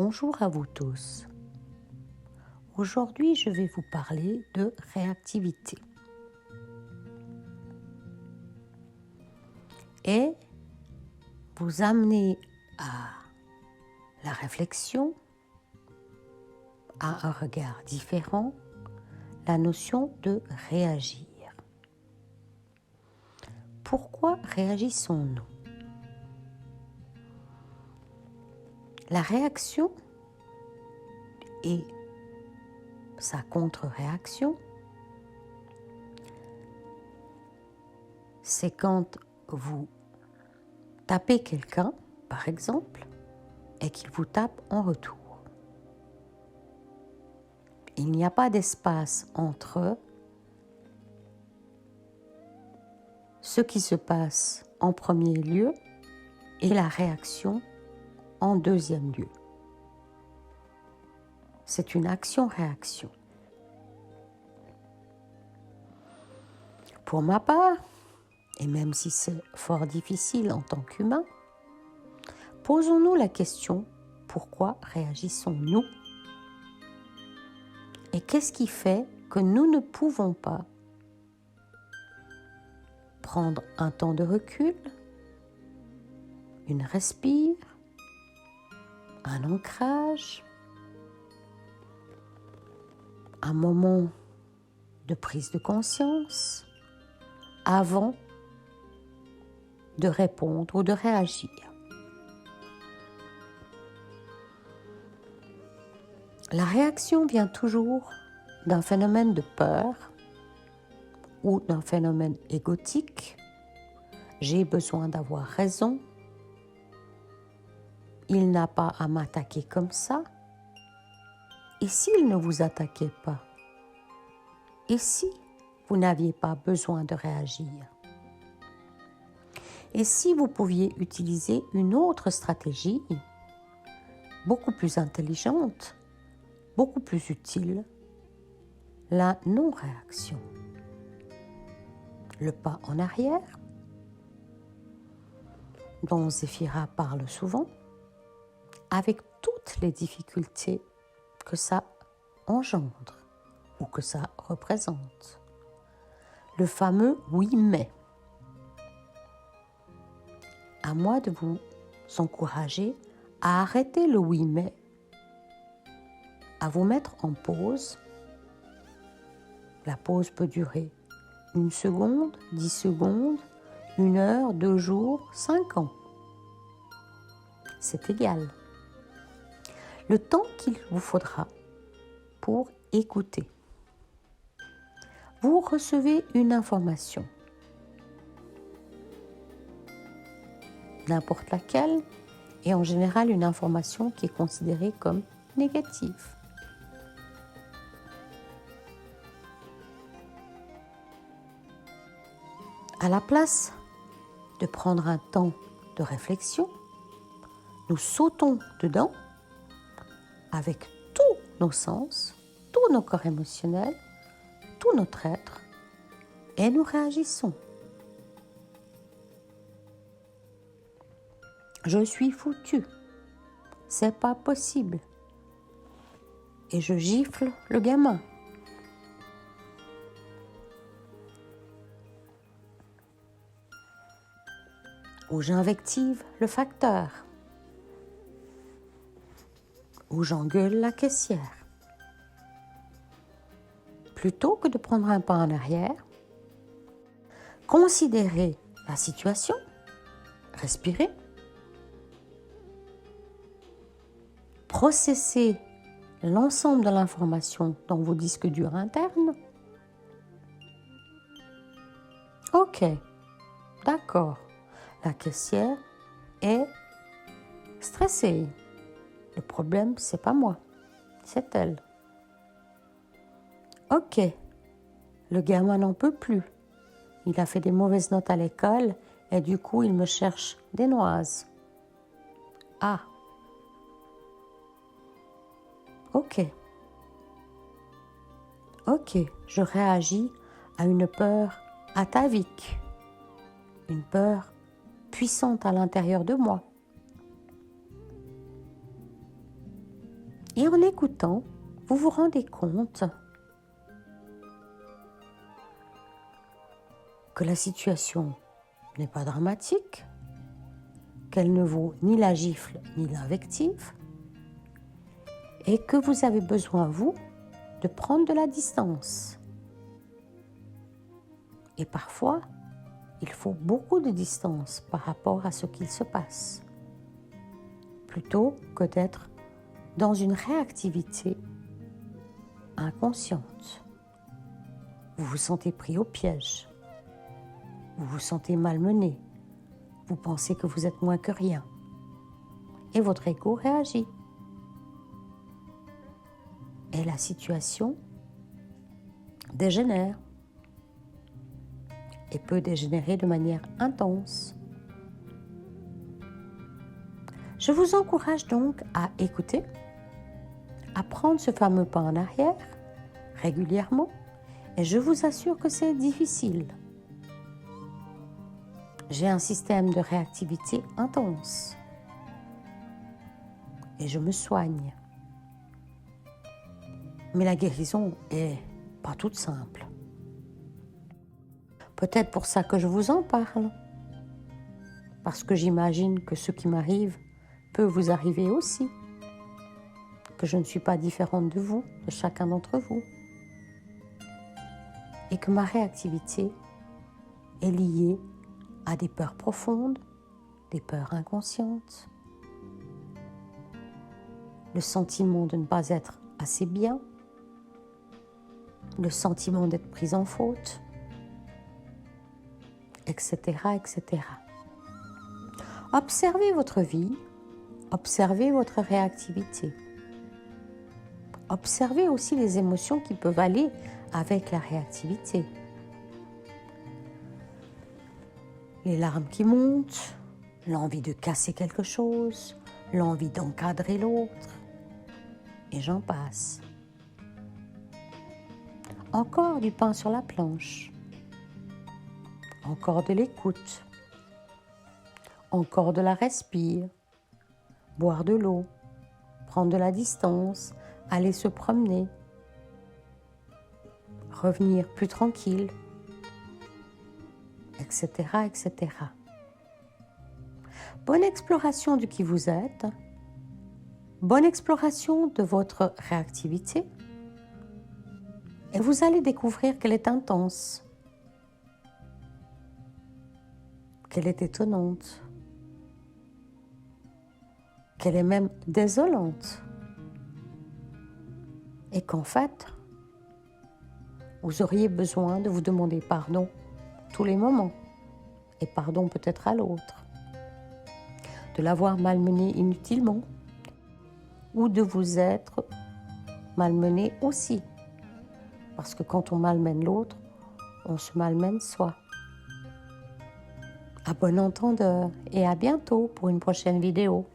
Bonjour à vous tous. Aujourd'hui, je vais vous parler de réactivité et vous amener à la réflexion, à un regard différent, la notion de réagir. Pourquoi réagissons-nous ? La réaction et sa contre-réaction, c'est quand vous tapez quelqu'un, par exemple, et qu'il vous tape en retour. Il n'y a pas d'espace entre ce qui se passe en premier lieu et la réaction en deuxième lieu. C'est une action-réaction. Pour ma part, et même si c'est fort difficile en tant qu'humain, posons-nous la question, pourquoi réagissons-nous ? Et qu'est-ce qui fait que nous ne pouvons pas prendre un temps de recul, une respire, un ancrage, un moment de prise de conscience avant de répondre ou de réagir. La réaction vient toujours d'un phénomène de peur ou d'un phénomène égotique. J'ai besoin d'avoir raison. Il n'a pas à m'attaquer comme ça. Et s'il ne vous attaquait pas ? Et si vous n'aviez pas besoin de réagir ? Et si vous pouviez utiliser une autre stratégie, beaucoup plus intelligente, beaucoup plus utile, la non-réaction. Le pas en arrière, dont Zéphira parle souvent, avec toutes les difficultés que ça engendre ou que ça représente. Le fameux « oui mais ». À moi de vous encourager à arrêter le « oui mais », à vous mettre en pause. La pause peut durer 1 seconde, 10 secondes, 1 heure, 2 jours, 5 ans. C'est égal. Le temps qu'il vous faudra pour écouter. Vous recevez une information, n'importe laquelle, et en général une information qui est considérée comme négative. À la place de prendre un temps de réflexion, nous sautons dedans avec tous nos sens, tout nos corps émotionnels, tout notre être, et nous réagissons. Je suis foutu, c'est pas possible. Et je gifle le gamin. Ou j'invective le facteur. Ou j'engueule la caissière. Plutôt que de prendre un pas en arrière, considérez la situation, respirez, processez l'ensemble de l'information dans vos disques durs internes. Ok, d'accord, la caissière est stressée. Le problème, c'est pas moi, c'est elle. Ok, le gamin n'en peut plus. Il a fait des mauvaises notes à l'école et du coup, il me cherche des noises. Ah, ok, je réagis à une peur atavique, une peur puissante à l'intérieur de moi. Et en écoutant, vous vous rendez compte que la situation n'est pas dramatique, qu'elle ne vaut ni la gifle ni l'invective, et que vous avez besoin, vous, de prendre de la distance. Et parfois, il faut beaucoup de distance par rapport à ce qu'il se passe, plutôt que d'être dans une réactivité inconsciente. Vous vous sentez pris au piège, vous vous sentez malmené, vous pensez que vous êtes moins que rien, et votre ego réagit. Et la situation dégénère, et peut dégénérer de manière intense. Je vous encourage donc à écouter, à prendre ce fameux pas en arrière régulièrement, et je vous assure que c'est difficile. J'ai un système de réactivité intense et je me soigne. Mais la guérison est pas toute simple. Peut-être pour ça que je vous en parle, parce que j'imagine que ce qui m'arrive peut vous arriver aussi, que je ne suis pas différente de vous, de chacun d'entre vous, et que ma réactivité est liée à des peurs profondes, des peurs inconscientes, le sentiment de ne pas être assez bien, le sentiment d'être prise en faute, etc., etc. Observez votre vie, observez votre réactivité. Observez aussi les émotions qui peuvent aller avec la réactivité. Les larmes qui montent, l'envie de casser quelque chose, l'envie d'encadrer l'autre, et j'en passe. Encore du pain sur la planche, encore de l'écoute, encore de la respire, boire de l'eau, prendre de la distance, aller se promener, revenir plus tranquille, etc., etc. Bonne exploration de qui vous êtes, bonne exploration de votre réactivité, et vous allez découvrir qu'elle est intense, qu'elle est étonnante, qu'elle est même désolante, et qu'en fait, vous auriez besoin de vous demander pardon tous les moments, et pardon peut-être à l'autre, de l'avoir malmené inutilement, ou de vous être malmené aussi, parce que quand on malmène l'autre, on se malmène soi. À bon entendeur et à bientôt pour une prochaine vidéo.